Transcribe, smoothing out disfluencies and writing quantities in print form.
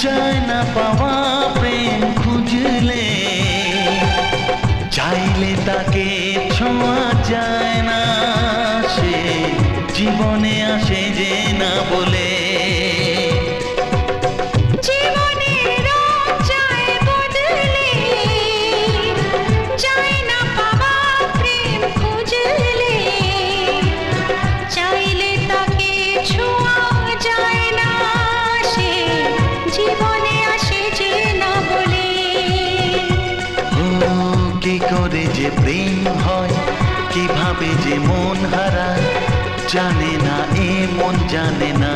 যায় না পাওয়া প্রেম খুঁজলে, চাইলে তাকে ছোঁয়া যায় না, সে জীবনে আসে যে না বলে। কি করে যে প্রেম হয়, কিভাবে যে মন হারায়, জানে না এ মন জানে না।